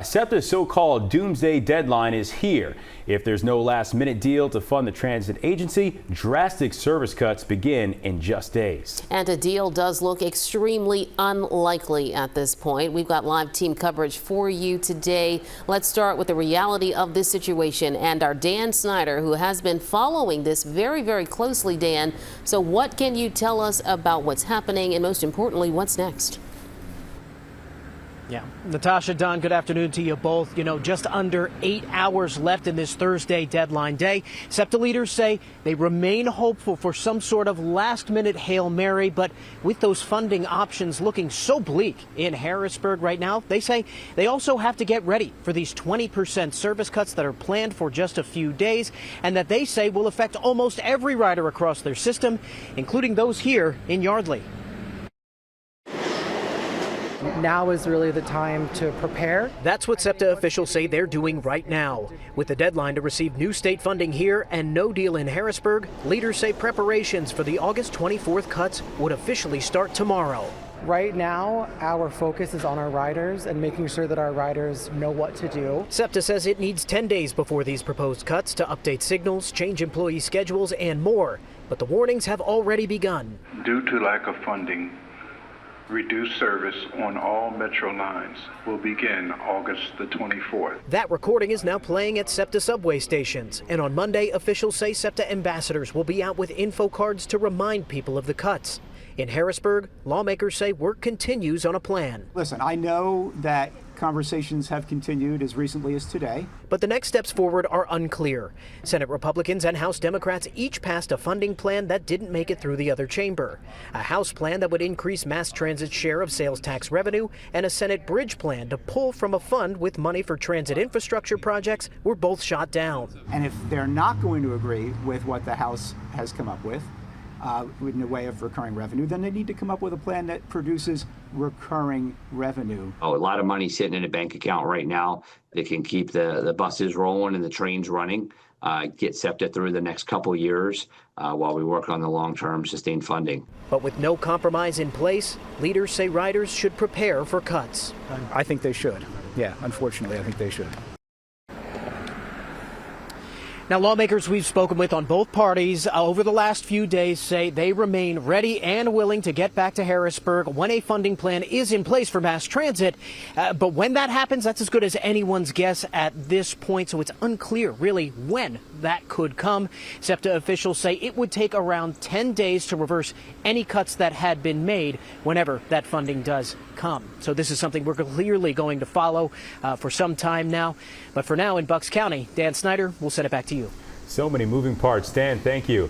SEPTA's so-called doomsday deadline is here. If there's no last-minute deal to fund the transit agency, drastic service cuts begin in just days. And a deal does look extremely unlikely at this point. We've got live team coverage for you today. Let's start with the reality of this situation and our Dan Snyder, who has been following this very, very closely. Dan, so what can you tell us about what's happening and most importantly, what's next? Yeah, Natasha, Don, good afternoon to you both. You know, just under 8 hours left in this Thursday deadline day. SEPTA leaders say they remain hopeful for some sort of last-minute Hail Mary, but with those funding options looking so bleak in Harrisburg right now, they say they also have to get ready for these 20% service cuts that are planned for just a few days and that they say will affect almost every rider across their system, including those here in Yardley. Now is really the time to prepare. That's what SEPTA officials say they're doing right now. With the deadline to receive new state funding here and no deal in Harrisburg, leaders say preparations for the August 24th cuts would officially start tomorrow. Right now, our focus is on our riders and making sure that our riders know what to do. SEPTA says it needs 10 days before these proposed cuts to update signals, change employee schedules, and more. But the warnings have already begun. Due to lack of funding, reduced service on all metro lines will begin August the 24th. That recording is now playing at SEPTA subway stations. And on Monday, officials say SEPTA ambassadors will be out with info cards to remind people of the cuts. In Harrisburg, lawmakers say work continues on a plan. Listen, I know that conversations have continued as recently as today. But the next steps forward are unclear. Senate Republicans and House Democrats each passed a funding plan that didn't make it through the other chamber. A House plan that would increase mass transit's share of sales tax revenue, and a Senate bridge plan to pull from a fund with money for transit infrastructure projects were both shot down. And if they're not going to agree with what the House has come up with, in the way of recurring revenue, then they need to come up with a plan that produces recurring revenue. A lot of money sitting in a bank account right now that can keep the buses rolling and the trains running, get SEPTA through the next couple years while we work on the long-term sustained funding. But with no compromise in place, leaders say riders should prepare for cuts. I think they should. Yeah, unfortunately, I think they should. Now, lawmakers we've spoken with on both parties over the last few days say they remain ready and willing to get back to Harrisburg when a funding plan is in place for mass transit. But when that happens, that's as good as anyone's guess at this point. So it's unclear really when that could come. SEPTA officials say it would take around 10 days to reverse any cuts that had been made whenever that funding does come. So this is something we're clearly going to follow for some time now. But for now in Bucks County, Dan Snyder, we'll send it back to you. So many moving parts. Dan, thank you.